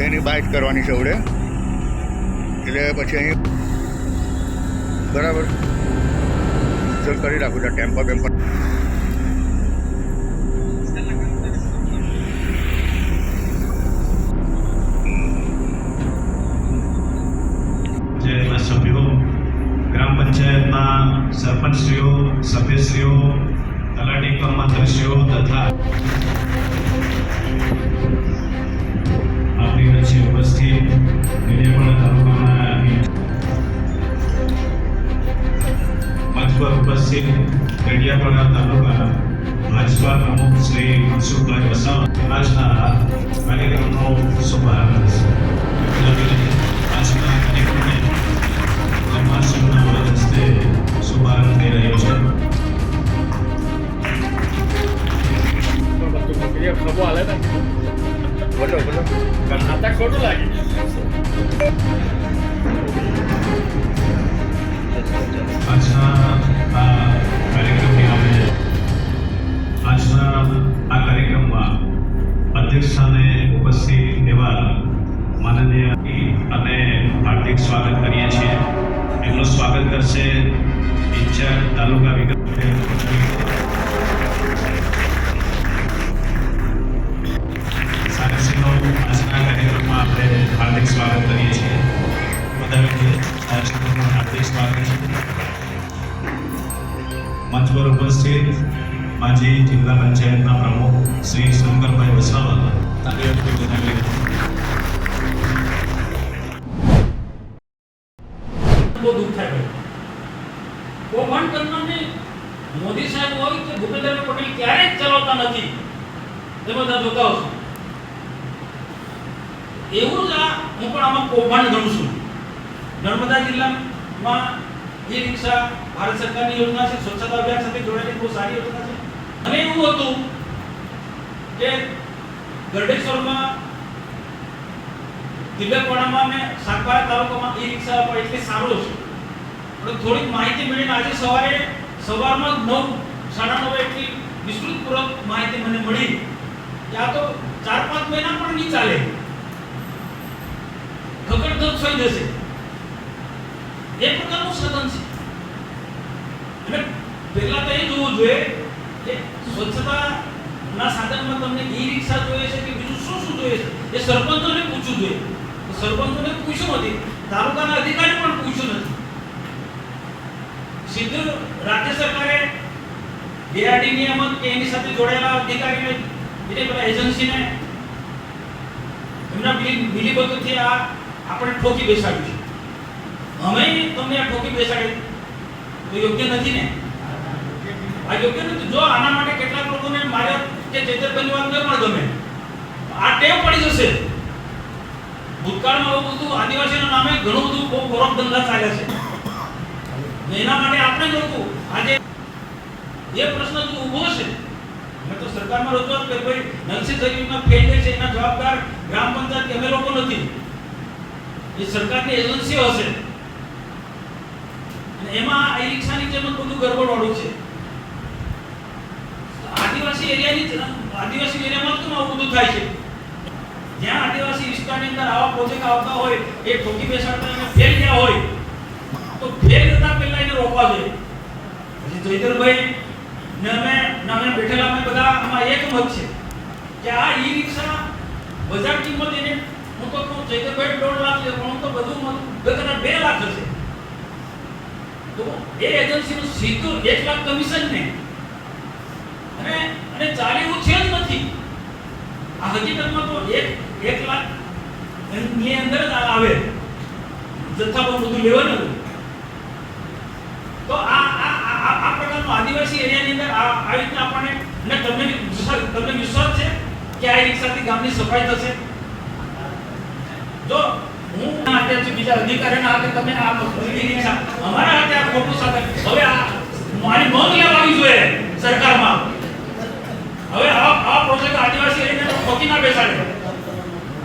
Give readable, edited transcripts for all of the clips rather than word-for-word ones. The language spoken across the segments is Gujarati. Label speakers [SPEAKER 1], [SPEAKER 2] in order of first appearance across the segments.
[SPEAKER 1] એની બાઇટ કરવાની છે આવડે, એટલે પછી અહીં બરાબર ચલ કરી રાખું છું ટેમ્પર બેમ્પર.
[SPEAKER 2] સભ્યો, ગ્રામ પંચાયતના સરપંચશ્રીઓ, સભ્યશ્રીઓ, તલાટી કમ મંત્રીશ્રીઓ તથા આપણી વચ્ચે ઉપસ્થિત ડેડિયાપાડા તાલુકાના મંચ પર ઉપસ્થિત ડેડિયાપાડા તાલુકા ભાજપા પ્રમુખ શ્રી મનસુખભાઈ વસાવા આજના કાર્યક્રમનો શુભારંભ કરશે. આજના કાર્યક્રમને જન્માષ્ટમીના વરદ હસ્તે શુભારંભ થઈ રહ્યો છે. આજના આ કાર્યક્રમમાં અધ્યક્ષ સ્થાને ઉપસ્થિત એવા માનનીય અને હાર્દિક સ્વાગત કરીએ છીએ. એમનું સ્વાગત કરશે ઇન્ચાર્જ તાલુકા વિકાસ સાગરસિંહનો આજના કાર્યક્રમમાં આપણે હાર્દિક સ્વાગત કરીએ છીએ. બધાને હાર્દિક સ્વાગત છે. મંચ પર ઉપસ્થિત માજી જિલ્લા પંચાયતના પ્રમુખ શ્રી શંકરભાઈ વસાવા
[SPEAKER 3] મોદી સાહેબ હોય કે ભૂપેન્દ્ર પટેલ ક્યારેય ચલાવતા નથી, એ બધા જોતા હશો. એવું જ હું પણ આમાં કૌભાંડ ગણું છું. નર્મદા જિલ્લામાં ઈ રિક્ષા ભારત સરકારની યોજના છે, સ્વચ્છતા અભિયાન સાથે જોડાયેલી બહુ સારી યોજના છે. અને એવું હતું કે ગરડેશ્વરમાં, તિલકવાડામાં અને સાગબારા તાલુકામાં ઈ રિક્ષા પર એટલે સારું છે. પણ થોડીક માહિતી મળીને આજે સવારમાં 9:30 એટલી વિસ્તૃતપૂર્વક માહિતી મને મળી કે આ તો 4-5 મહિના પણ નહીં ચાલે, ખગડધજ થઈ જશે એ પ્રકારનું સાધન છે. એટલે પહેલા તો એ જોવું જોઈએ કે સ્વચ્છતાના સાધનમાં તમને ઈ રિક્ષા જોઈએ છે કે બીજું શું શું જોઈએ છે, એ સરપંચોને પૂછવું જોઈએ. સરપંચોને પૂછ્યું નથી, તાલુકાના અધિકારી પણ પૂછ્યું નથી. સીધું રાજ્ય સરકારે ડીઆરડી નિયામક કે એની સાથે જોડાયેલા અધિકારીને, એટલે પેલા એજન્સીને એમના મિલીભગતથી આ આપણે ઠોકી બેસાડ્યું છે. અમે તમને આ ઠોકી બેસાડી તો યોગ્ય નથી ને? આ યોગ્ય નથી. જો આના માટે કેટલાક લોકોને માર્યા કે ચેતરભાઈની વાત ન પણ ગમે, આ ટેવ પડી જશે. ભૂતકાળમાં આવું બધું આદિવાસીના નામે ઘણું બધું બહુ ખોરાક ધંધા ચાલ્યા છે. એના માટે આપણે જોતું આજે એ પ્રશ્ન જો ઊભો છે, મેં તો સરકારમાં રજૂઆત કરી, ભાઈ નલસી સર્વિસમાં ફેલ છે, એના જવાબદાર ગ્રામ પંચાયત અમે લોકો નથી, એ સરકારની એજન્સીઓ હશે. અને એમાં આ રિક્ષાની જેમ બધું ગરબડવાળું છે. આદિવાસી એરિયામાં કેમ આવું બધું થાય છે? જ્યાં આદિવાસી વિસ્તારની અંદર આવા પ્રોજેક્ટ આવતા હોય, એ ઠોકી બેસાડતા અને ફેલ ગયા હોય તો ફેર કરતા પહેલા એને રોકવા જોઈએ. પછી જયદરભાઈ ને અમે બેઠેલા અમે બધા આમાં એક મત છે કે આ ઈ રિક્ષા બજાર કિંમત એને હું તો કહું જયદરભાઈ 1.5 લાખ છે, પણ હું તો બધું કદાચ 2 લાખ હશે. તો એ એજન્સીનું સીધું 1 લાખ કમિશન ને અને ચાલે એવું છે જ નથી. આ હકીકતમાં તો 1 લાખ ની અંદર જ આવે, જથ્થાબંધ બધું લેવાનું. તો આ પ્રકારનો આદિવાસી એરિયાની અંદર આ રીતના આપણને અને તમને વિશ્વાસ છે કે આ રિક્ષાથી ગામની સફાઈ થશે? જો હું અત્યારે બીજા અધિકારીના હાથે તમે આ રિક્ષા અમારા હાથે આ ખોટું સાધન, હવે આ મારી નોંધ લેવાની જોઈએ સરકારમાં. હવે આ પ્રોજેક્ટ આદિવાસી એરિયાને ઠોકી ના બેસાડે,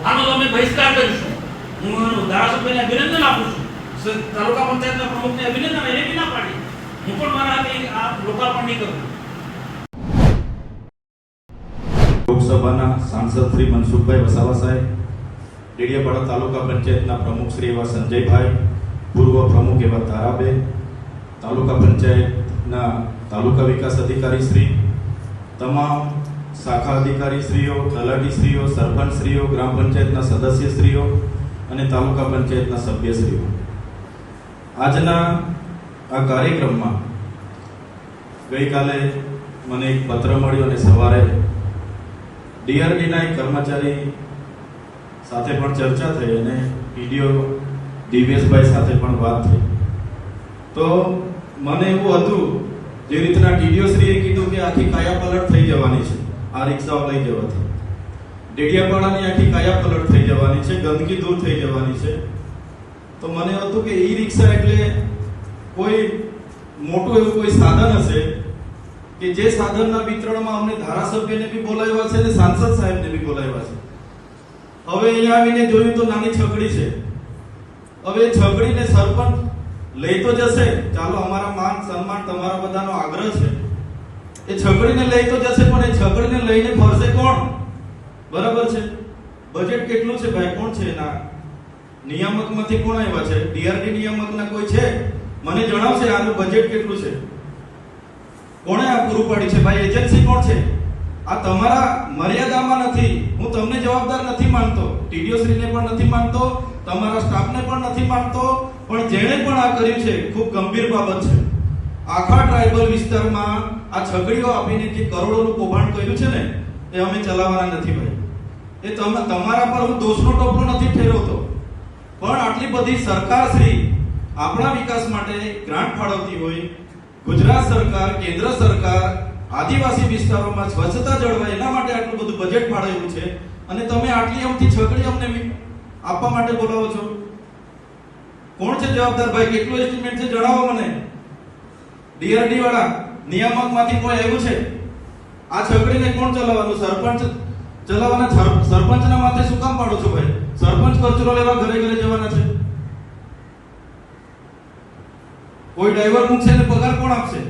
[SPEAKER 3] આનો તો અમે બહિષ્કાર કરીશું. હું ધારાસભ્યને અભિનંદન આપું છું, તાલુકા પંચાયતના પ્રમુખને અભિનંદન, એને બી ના પાડી. હું પણ મારા હાથે આ લોકાર્પણ નહીં કરું.
[SPEAKER 4] લોકસભાના સાંસદ શ્રી મનસુખભાઈ વસાવા સાહેબ, ડેડિયાપાડા તાલુકા પંચાયતના પ્રમુખ શ્રી એવા સંજયભાઈ, પૂર્વ પ્રમુખ એવા તારાબેન, તાલુકા પંચાયતના તાલુકા વિકાસ અધિકારી શ્રી, તમામ શાખા અધિકારી શ્રીઓ, તલાટી શ્રીઓ, સરપંચ શ્રીઓ, ગ્રામ પંચાયતના સદસ્ય શ્રીઓ અને તાલુકા પંચાયતના સભ્ય શ્રીઓ, આજના આ કાર્યક્રમમાં ગઈકાલે મને એક પત્ર મળ્યો અને સવારે ડીઆરડીના એક કર્મચારી સાથે પણ ચર્ચા થઈ અને ટીડીઓ દિવ્યેશભાઈ સાથે પણ વાત થઈ. તો મને એવું હતું, જે રીતના ટીડીઓ શ્રીએ કીધું કે આખી કાયાપલટ થઈ જવાની છે આ રિક્ષાઓ લઈ જવાથી, ડેડિયાપાડાની આખી કાયાપલટ થઈ જવાની છે, ગંદકી દૂર થઈ જવાની છે. તો મને હતું કે ઈ રિક્ષા એટલે કોઈ મોટું એવું કોઈ સાધન હશે કે જે સાધનના વિતરણમાં અમને ધારાસભ્યને બી બોલાવ્યા છે અને સાંસદ સાહેબને બી બોલાવ્યા છે. હવે અહીંયા આવીને જોયું તો નાની છકડી છે. હવે છકડીને સરપંચ લઈ તો જશે, ચાલો અમારા માન સન્માન તમારા બધાનો આગ્રહ છે, એ છકડીને લઈ તો જશે, પણ એ છકડીને લઈને ફરશે કોણ? બરાબર છે. બજેટ કેટલું છે ભાઈ? કોણ છે એના નિયામકમાંથી? કોણ આવ્યા છે? ડીઆરડી નિયામકના કોઈ છે? મને જણાવશે આનું બજેટ કેટલું છે? કોણે આ પૂરું પાડ્યું છે ભાઈ? એજન્સી કોણ છે? આ તમારા મર્યાદામાં નથી. હું તમને જવાબદાર નથી માનતો, ટીડીઓ શ્રીને પણ નથી માનતો, તમારા સ્ટાફને પણ નથી માનતો, પણ જેણે પણ આ કર્યું છે ખૂબ ગંભીર બાબત છે. આખા ટ્રાઇબલ વિસ્તારમાં આ છગડીઓ આપીને જે કરોડોનું કૌભાંડ કર્યું છે ને, એ અમે ચલાવવાના નથી ભાઈ. એ તમારા પર હું દોષનો ટોપલો નથી ઠેરવતો, પણ આટલી બધી સરકાર શ્રી આપણા વિકાસ માટે ગ્રાન્ટ ફાળવતી હોય, ગુજરાત સરકાર, કેન્દ્ર સરકાર આદિવાસી વિસ્તારોમાં સ્વચ્છતા જળવાય એના માટે આટલું બધું બજેટ ફાળવ્યું છે, અને તમે આટલી અમથી છગડી અમને આપવા માટે બોલાવો છો. કોણ છે જવાબદાર ભાઈ? કેટલું એસ્ટિમેટ છે જણાવો મને. ડીઆરડી વાળા નિયામકમાંથી કોઈ આવ્યું છે? આ છગડીને કોણ ચલાવવાનું? સરપંચ ચલાવવાના. સરપંચના માથે શું કામ પાડો છો ભાઈ? સરપંચ કચરો લેવા ઘરે ઘરે જવાના છે. કોઈ ડ્રાઈવર મૂકશે ને પગાર કોણ આપશે?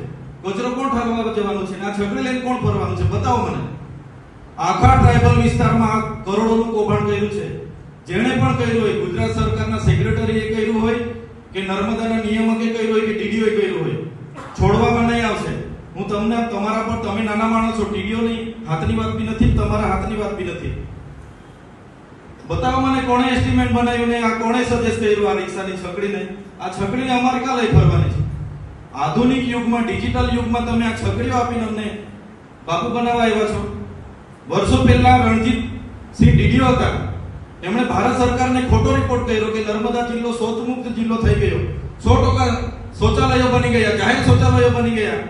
[SPEAKER 4] કચરો કોણ ઠાલવા જવાનું છે? આ છગડી લઈને કોણ ફરવાનું છે? બતાવો મને. આખા ટ્રાઇબલ વિસ્તારમાં કરોડોનું કૌભાંડ કર્યું છે. જેણે પણ કર્યું હોય, ગુજરાત સરકારના સેક્રેટરીએ કર્યું હોય કે નર્મદાના નિયામકે કર્યું હોય કે ડીડીઓએ કર્યું હોય, છોડવામાં નહીં આવશે. હું તમને તમારા પર, તમે નાના માણસ છો, ટીડીઓની હાથની વાત બી નથી, તમારા હાથની વાત બી નથી. બતાવો મને કોણે એસ્ટિમેટ બનાવ્યું ને આ કોણે સજેસ્ટ કર્યું આ રિક્ષાની છકડીને? આ છકડીને અમારે કાં લઈ ફરવાની છે? આધુનિક યુગમાં, ડિજિટલ યુગમાં તમે આ છકડીઓ આપીને અમને બાપુ બનાવવા આવ્યા છો. વર્ષો પહેલા રણજીત સિંહ ડીડીઓ હતા, એમણે ભારત સરકારને ખોટો રિપોર્ટ કર્યો કે નર્મદા જિલ્લો શૌચમુક્ત જિલ્લો થઈ ગયો, 100% શૌચાલયો બની ગયા, જાહેર શૌચાલયો બની ગયા,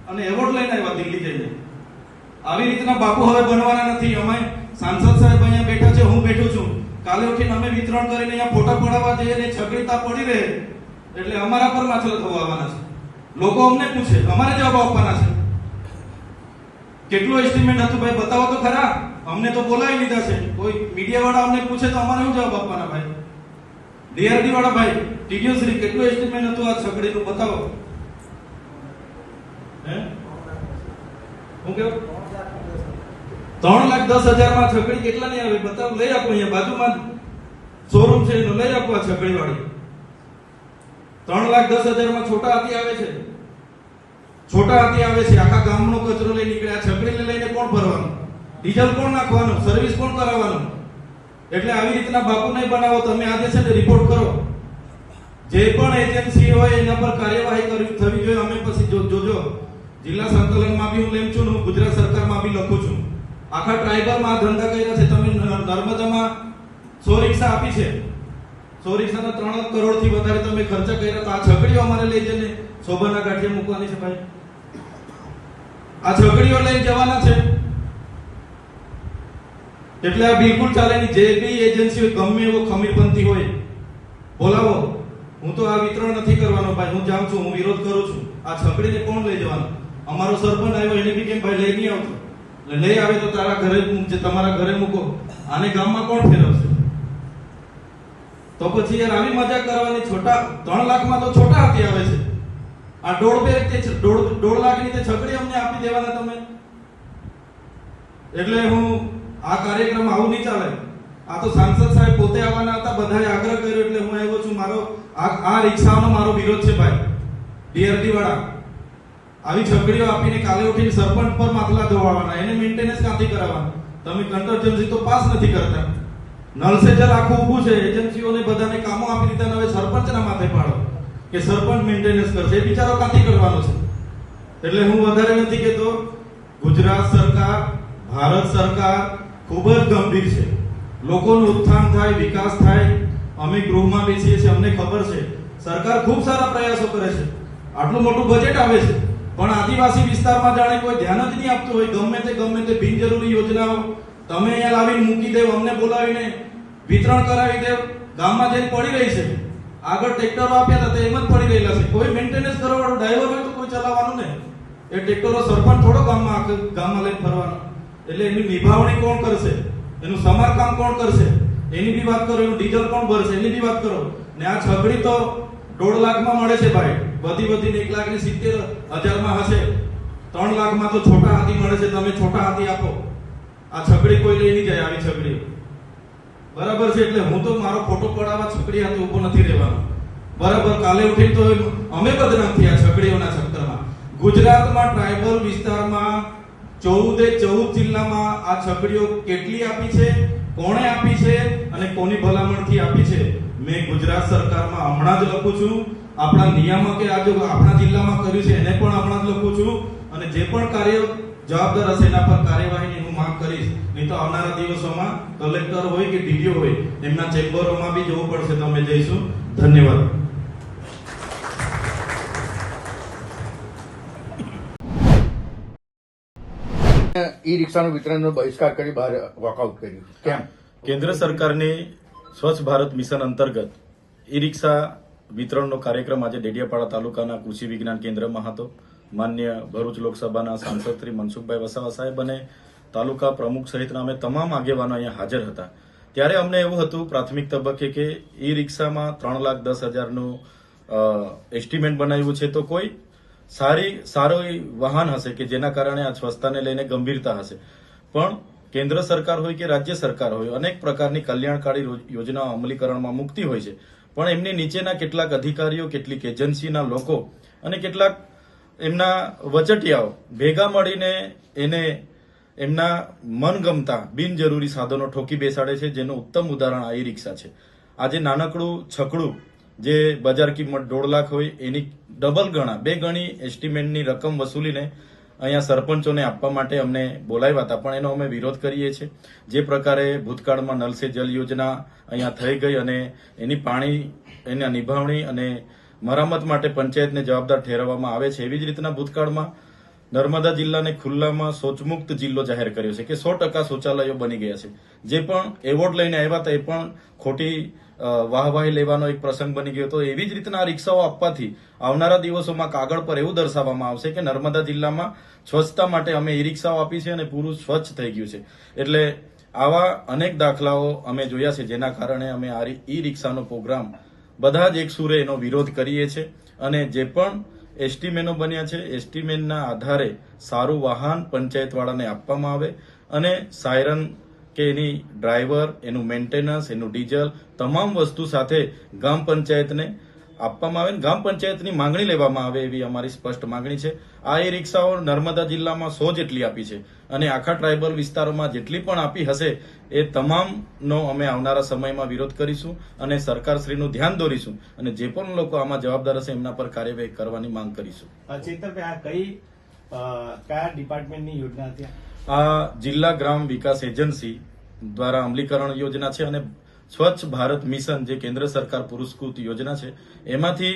[SPEAKER 4] અને એવોર્ડ લઈને આવ્યા દિલ્હી જઈને. આવી રીતના બાપુ હવે બનવાના નથી. અમે સાંસદ સાહેબ અહીંયા બેઠા છે, હું બેઠો છું, કાલે ઉઠીને અમે વિતરણ કરીને અહીંયા ફોટા પડાવવા જઈએ ને છગડીતા પડી રહે એટલે અમારા પર માછલા થવા આવવાના છે. લોકો અમને પૂછે, અમારે જવાબ આપવાના છે. કેટલું એસ્ટિમેટ હતું ભાઈ? બતાવો તો ખરા. અમને તો બોલાવી લીધા છે, કોઈ મીડિયા વાળા અમને પૂછે તો અમારે શું જવાબ આપવાના ભાઈ? ડીઆરડી વાળા ભાઈ, ટીડીઓ શ્રી, કેટલું એસ્ટિમેટ હતું આ છગડીનું? બતાવો. હું કેવું 3,10,000 માં છકડી કેટલા ની આવે? બતાવો, લઈ આપો. અહીંયા બાજુમાં શોરૂમ છે એનો લઈ આપો. આ છકડી વાળી 3,10,000 માં છોટા હાથી આવે છે. છોટા હાથી આવે છે, આખા ગામનો કચરો લઈ નીકળ્યા. છકડીને લઈને કોણ ફરવાનું? ડીઝલ કોણ નાખવાનું? સર્વિસ કોણ કરાવવાનું? એટલે આવી રીતના બાપુ નહીં બનાવો. તમે આજે છે ને રિપોર્ટ કરો. જે પણ એજન્સી હોય એના પર કાર્યવાહી થવી જોઈએ. અમે પછી જોજો, જિલ્લા સંકલનમાં બી હું લેમ છું, હું ગુજરાત સરકારમાં બી લખું છું. આખા ટ્રાઇબલમાં આ ધંધા કર્યા છે. તમે નર્મદામાં 100 રિક્ષા આપી છે, 100 રિક્ષાના 3 કરોડથી વધારે તમે ખર્ચા કર્યા. તો આ છકડીઓ અમારે લઈ જઈને શોભાના ગાંઠિયા મૂકવાની છે ભાઈ. આ છકડીઓ લઈ જવાના છે એટલે આ બિલકુલ ચાલે નહીં. જે બી એજન્સી ગમે એવો ખમીરપંથી હોય બોલાવો. હું તો આ વિતરણ નથી કરવાનો ભાઈ. હું જાઉં છું, હું વિરોધ કરું છું. આ છકડીને કોણ લઈ જવાનું? અમારો સરપંચ આવ્યો, એને બી કેમ ભાઈ લઈ નહીં આવતો? લઈ આવે તો તારા ઘરે મૂકજે, તમારા ઘરે મૂકો. આને ગામમાં કોણ ફેરવશે? તો પછી યાર આવી મજાક કરવાની. છોટા 3 લાખમાં તો છોટા હાથી આવે છે. આ 1.5 લાખની તે છકડી અમને આપી દેવાના તમે. એટલે હું આ કાર્યક્રમ આવું નહીં ચાલે. આ તો સાંસદ સાહેબ પોતે આવવાના હતા, બધાએ આગ્રહ કર્યો એટલે હું આવ્યો છું. મારો આ રિક્ષાનો મારો વિરોધ છે ભાઈ. ડીઆરટી વાળા આવી છકડીઓ આપીને કાલે ઉઠીને સરપંચ પર માથલા ધોવાવાના, એને મેન્ટેનન્સ ક્યાંથી કરાવવાનું? તમે કન્સ્ટ્રક્શન તો પાસ નથી કરતા. નળ સે જલ આખું ઊભું છે, એજન્સીઓને બધાને કામો આપી દીધા, હવે સરપંચના માથે પાડો કે સરપંચ મેન્ટેનન્સ કરશે. એ બિચારો ક્યાંથી કરવાનો છે? એટલે હું વધારે નથી કહેતો. ગુજરાત સરકાર, ભારત સરકાર ખૂબ જ ગંભીર છે. લોકોનું ઉત્થાન થાય, વિકાસ થાય. અમે ગૃહમાં બેસીએ છીએ, અમને ખબર છે સરકાર ખૂબ સારા પ્રયાસો કરે છે, આટલું મોટું બજેટ આવે છે, પણ આદિવાસી વિસ્તારમાં જાણે કોઈ ધ્યાન જ નહીં આપતું હોય. ગમે તે બિનજરૂરી યોજનાઓ તમે અહીંયા લાવીને મૂકી દેવ, અમને બોલાવીને વિતરણ કરાવી દેવ, ગામમાં જઈને પડી રહી છે. આગળ ટ્રેક્ટરો આપ્યા હતા તે એમ જ પડી રહેલા છે. કોઈ મેન્ટેનન્સ કરવાવાળો ડ્રાઈવર હોય તો કોઈ ચલાવવાનું ને. એ ટ્રેક્ટરો સરપંચ થોડો ગામમાં લઈને ફરવાનો. એટલે એની નિભાવણી કોણ કરશે? એનું સમારકામ કોણ કરશે? એની બી વાત કરો. એનું ડીઝલ કોણ ભરશે? એની બી વાત કરો. ને આ છકડી તો 1.5 લાખમાં મળે છે ભાઈ. વધીને 1,70,000 માં હશે. 3 લાખમાં તો છોટા હાથી મળે છે. તમે છોટા હાથી આપો, આ છકડી કોઈ લઈ નહીં જાય. આવી છકડી બરાબર છે. એટલે હું તો મારો ફોટો પડાવવા છકડી હાથે ઉભો નથી રહેવાનો. બરાબર, કાલે ઉઠી તો અમે બદનામ થયા છકડીઓના ચક્કરમાં. ગુજરાતમાં ટ્રાઇબલ વિસ્તારમાં 14 જિલ્લામાં આ છકડીઓ કેટલી આપી છે, કોણે આપી છે અને કોની ભલામણથી આપી છે, મેં ગુજરાત સરકારમાં હમણાં જ લખું છું. આપણા નિયામકે આજે આપણા જિલ્લામાં કર્યું છે એને પણ હમણાં જ લખું છું. અને જે પણ કાર્ય જવાબદાર હશે એના પર કાર્યવાહીની હું માંગ કરીશ. નહીં તો આવનારા દિવસોમાં કલેક્ટર હોય કે ડીડીઓ હોય એમના ચેમ્બરોમાં બી જવું પડશે તો અમે જઈશું. ધન્યવાદ.
[SPEAKER 1] ઈ રિક્ષાનું વિતરણનો બહિષ્કાર કરી બહાર વોકઆઉટ કર્યું. કેમ?
[SPEAKER 4] કેન્દ્ર સરકારની સ્વચ્છ ભારત મિશન અંતર્ગત ઈ રિક્ષા વિતરણનો કાર્યક્રમ આજે ડેડિયાપાડા તાલુકાના કૃષિ વિજ્ઞાન કેન્દ્રમાં હતો. માન્ય ભરૂચ લોકસભાના સાંસદ શ્રી મનસુખભાઈ વસાવા સાહેબ અને તાલુકા પ્રમુખ સહિતના અમે તમામ આગેવાનો અહીંયા હાજર હતા. ત્યારે અમને એવું હતું પ્રાથમિક તબક્કે કે ઈ રિક્ષામાં 3,10,000નું એસ્ટિમેટ બનાવ્યું છે, તો કોઈ સારું વાહન હશે કે જેના કારણે આ સ્વચ્છતાને લઈને ગંભીરતા હશે. પણ કેન્દ્ર સરકાર હોય કે રાજ્ય સરકાર હોય અનેક પ્રકારની કલ્યાણકારી યોજનાઓ અમલીકરણમાં મૂકતી હોય છે, પણ એમની નીચેના કેટલાક અધિકારીઓ, કેટલીક એજન્સીના લોકો અને કેટલાક એમના વચટિયાઓ ભેગા મળીને એને એમના મનગમતા બિનજરૂરી સાધનો ઠોકી બેસાડે છે, જેનું ઉત્તમ ઉદાહરણ આ ઈ રિક્ષા છે. આજે નાનકડું છકડું જે બજાર કિંમત 1.5 લાખ હોય એની ડબલ ગણા 2 ગણી એસ્ટિમેટની રકમ વસૂલીને અહીંયા સરપંચોને આપવા માટે અમને બોલાવ્યા હતા, પણ એનો અમે વિરોધ કરીએ છીએ. જે પ્રકારે ભૂતકાળમાં નલ સે જલ યોજના અહીંયા થઈ ગઈ અને એના નિભાવણી અને મરામત માટે પંચાયતને જવાબદાર ઠેરવવામાં આવે છે, એવી જ રીતના ભૂતકાળમાં નર્મદા જિલ્લાને ખુલ્લામાં શૌચમુક્ત જિલ્લો જાહેર કર્યો છે કે 100% શૌચાલયો બની ગયા છે. જે પણ એવોર્ડ લઈને આવ્યા હતા એ પણ ખોટી વાહવાહી લેવાનો એક પ્રસંગ બની ગયો હતો. એવી જ રીતના આ રિક્ષાઓ આપવાથી આવનારા દિવસોમાં કાગળ પર એવું દર્શાવવામાં આવશે કે નર્મદા જિલ્લામાં સ્વચ્છતા માટે અમે ઈ રિક્ષાઓ આપી છે અને પૂરું સ્વચ્છ થઈ ગયું છે. એટલે આવા અનેક દાખલાઓ અમે જોયા છે, જેના કારણે અમે આ ઈ રિક્ષાનો પ્રોગ્રામ બધા જ એક સુરે એનો વિરોધ કરીએ છીએ. અને જે પણ એસ્ટિમેનો બન્યા છે એસ્ટિમેટના આધારે સારું વાહન પંચાયતવાળાને આપવામાં આવે અને સાયરન કે એની ડ્રાઈવર, એનું મેન્ટેનન્સ, એનું ડીઝલ તમામ વસ્તુ સાથે ગ્રામ પંચાયતને આપવામાં આવે. ગ્રામ પંચાયતની માંગણી લેવામાં આવે એવી અમારી સ્પષ્ટ માંગણી છે. આ ઈ રિક્ષાઓ નર્મદા જિલ્લામાં 100 જેટલી આપી છે અને આખા ટ્રાઇબલ વિસ્તારોમાં જેટલી પણ આપી હશે એ તમામનો અમે આવનારા સમયમાં વિરોધ કરીશું અને સરકારશ્રીનું ધ્યાન દોરીશું અને જે પણ લોકો આમાં જવાબદાર હશે એમના પર કાર્યવાહી કરવાની માંગ કરીશું.
[SPEAKER 5] ચેતરભાઈ, કયા ડિપાર્ટમેન્ટની યોજના હતી?
[SPEAKER 4] આ જિલ્લા ગ્રામ વિકાસ એજન્સી દ્વારા અમલીકરણ યોજના છે અને સ્વચ્છ ભારત મિશન જે કેન્દ્ર સરકાર પુરસ્કૃત યોજના છે એમાંથી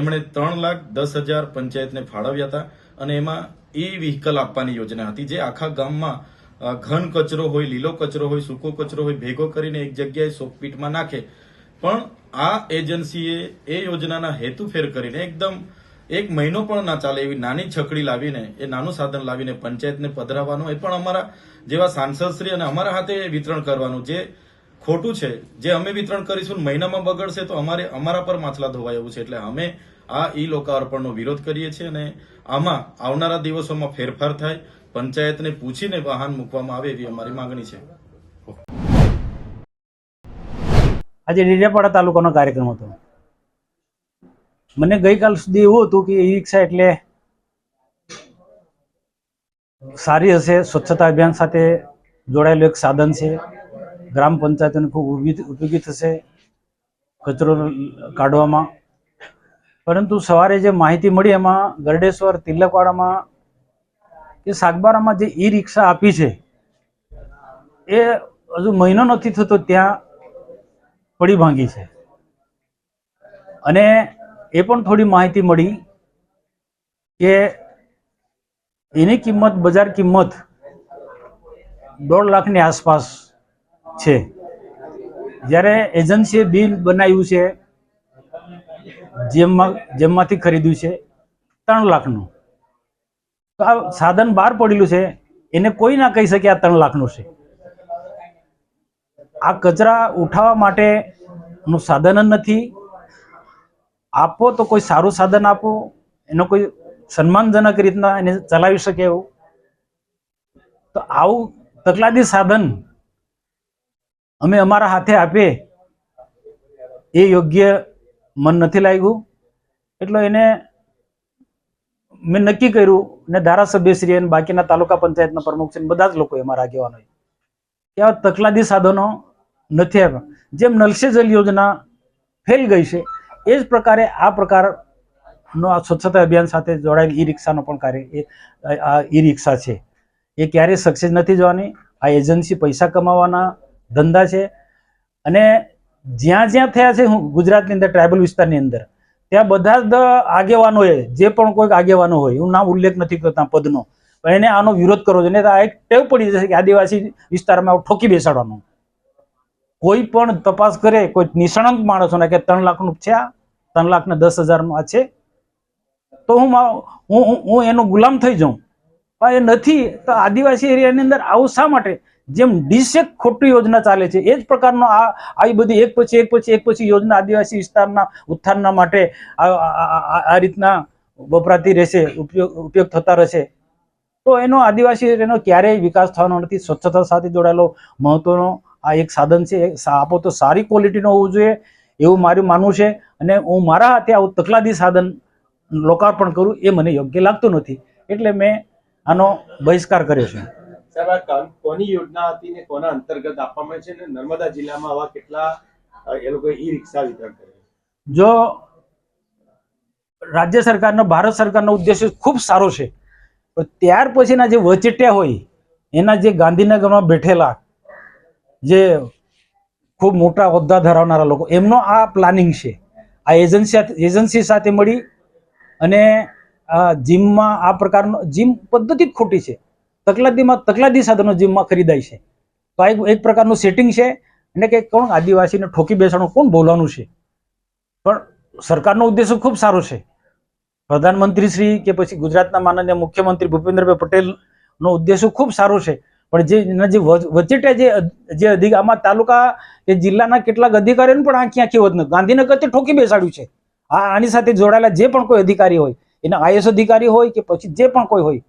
[SPEAKER 4] એમણે 3,10,000 પંચાયતને ફાળવ્યા હતા અને એમાં ઈ વ્હીકલ આપવાની યોજના હતી, જે આખા ગામમાં ઘન કચરો હોય, લીલો કચરો હોય, સૂકો કચરો હોય ભેગો કરીને એક જગ્યાએ શોકપીટમાં નાખે. પણ આ એજન્સીએ એ યોજનાના હેતુ ફેર કરીને એકદમ 1 મહિનો પણ ના ચાલે એવી નાની છકડી લાવીને એ નાનું સાધન લાવીને પંચાયતને પધરાવવાનું, એ પણ અમારા જેવા સાંસદશ્રી અને અમારા હાથે વિતરણ કરવાનું, જે ખોટું છે. જે અમે વિતરણ કરીશું મહિનામાં બગડશે તો અમારા પર માછલા ધોવાય એવું છે. એટલે અમે આ ઈ લોકાર્પણનો વિરોધ કરીએ છીએ અને આમાં આવનારા દિવસોમાં ફેરફાર થાય, પંચાયતને પૂછીને વાહન મૂકવામાં આવે એવી અમારી માંગણી છે.
[SPEAKER 6] આજે ડેડિયાપાડા તાલુકાનો કાર્યક્રમ હતો. મને ગઈકાલ સુધી એવું હતું કે ઈ રિક્ષા એટલે સારી હશે, સ્વચ્છતા અભિયાન સાથે જોડાયેલું એક સાધન છે, ગ્રામ પંચાયતોને ખૂબ ઉપયોગી થશે કચરો કાઢવામાં. પરંતુ સવારે જે માહિતી મળી એમાં ગરડેશ્વર, તિલકવાડામાં કે સાગબારામાં જે ઈ રિક્ષા આપી છે એ હજુ મહિનો નથી થતો ત્યાં પડી ભાંગી છે. અને એ પણ થોડી માહિતી મળી કે એની કિંમત, બજાર કિંમત 1.5 લાખની આસપાસ છે, જ્યારે એજન્સીએ બિલ બનાવ્યું છે જેમમાંથી ખરીદ્યું છે 3 લાખનું. તો આ સાધન બહાર પડેલું છે, એને કોઈ ના કહી શકે આ 3 લાખનું છે. આ કચરા ઉઠાવવા માટેનું સાધન જ નથી. આપો તો કોઈ સારું સાધન આપો, એનો કોઈ સન્માનજનક રીતના એને ચલાવી શકે એવું. તો આવું તકલાદી સાધન અમે અમારા હાથે આપીએ એ યોગ્ય મન નથી લાગ્યું. એટલે એને મેં નક્કી કર્યું ને ધારાસભ્યશ્રી અને બાકીના તાલુકા પંચાયતના પ્રમુખ છે બધા જ લોકોએ, અમારા આગેવાનોએ, કે આવા તકલાદી સાધનો નથી આવ્યા. જેમ નલ સે જલ યોજના ફેલ ગઈ છે એ જ પ્રકારે આ પ્રકારનો આ સ્વચ્છતા અભિયાન સાથે જોડાયેલ ઈ રિક્ષાનો પણ કાર્ય આ ઈ રિક્ષા છે એ ક્યારેય સક્સેસ નથી જવાની. આ એજન્સી પૈસા કમાવાના ધંધા છે. અને જ્યાં જ્યાં થયા છે ગુજરાતની અંદર, ટ્રાઇબલ વિસ્તારની અંદર, ત્યાં બધા જ આગેવાનોએ, જે પણ કોઈક આગેવાનો હોય, હું નામ ઉલ્લેખ નથી કરતા પદનો, પણ એને આનો વિરોધ કરવો જોઈએ. આ એક ટેવ પડી જશે કે આદિવાસી વિસ્તારમાં ઠોકી બેસાડવાનો. કોઈ પણ તપાસ કરે, કોઈ નિષ્ણાંત માણસોને કે 3 લાખનું છે, 3 લાખ ને 10,000નું આ છે, તો હું એનો ગુલામ થઈ જાઉં. પણ એ નથી. તો આદિવાસી એરિયાની અંદર આવું શા માટે? જેમ ડીસેક ખોટી યોજના ચાલે છે એ જ પ્રકારનો આવી બધી એક પછી યોજના આદિવાસી વિસ્તારના ઉત્થાનના માટે આ રીતના વપરાતી રહેશે, ઉપયોગ થતા રહેશે, તો એનો આદિવાસી એરિયાનો ક્યારેય વિકાસ થવાનો નથી. સ્વચ્છતા સાથે જોડાયેલો મહત્વનો આ એક સાધન છે. આપો તો સારી ક્વોલિટીનો હોવું જોઈએ એવું મારું માનવું છે. અને હું મારા હાથે આવું તકલાદી સાધન લોકાર્પણ કરું એ મને યોગ્ય લાગતું નથી, એટલે મેં આનો બહિષ્કાર કર્યો છે.
[SPEAKER 5] સાહેબ, આ કોની યોજના હતી ને કોના અંતર્ગત આપવામાં છે ને નર્મદા જિલ્લામાં આવા કેટલા એ લોકોએ ઈ રિક્ષા વિતરણ કર્યું?
[SPEAKER 6] જો રાજ્ય સરકારનો, ભારત સરકારનો ઉદ્દેશ્ય ખૂબ સારો છે, પણ ત્યાર પછીના જે વચેટિયા હોય, એના જે ગાંધીનગરમાં બેઠેલા જે ખૂબ મોટા હોદ્દા ધરાવનારા લોકો, એમનો આ પ્લાનિંગ છે. આ એજન્સી સાથે મળી અને જીમમાં આ પ્રકારનો જીમ પદ્ધતિ જ ખોટી છે. તકલાદી સાધનો જીમમાં ખરીદાય છે. તો આ એક પ્રકારનું સેટિંગ છે. અને કે કોણ આદિવાસીને ઠોકી બેસાડવાનું, કોણ બોલવાનું છે? પણ સરકારનો ઉદ્દેશ ખૂબ સારો છે. પ્રધાનમંત્રી શ્રી કે પછી ગુજરાતના માનનીય મુખ્યમંત્રી ભૂપેન્દ્રભાઈ પટેલનો ઉદ્દેશ ખૂબ સારો છે. પણ જે વચેટિયા જે આમાં તાલુકા કે જિલ્લાના કેટલાક અધિકારીઓને પણ આંખી હોત નથી. ગાંધીનગર તે ઠોકી બેસાડ્યું છે. આની સાથે જોડાયેલા જે પણ કોઈ અધિકારી હોય, એના IAS અધિકારી હોય કે પછી જે પણ કોઈ હોય,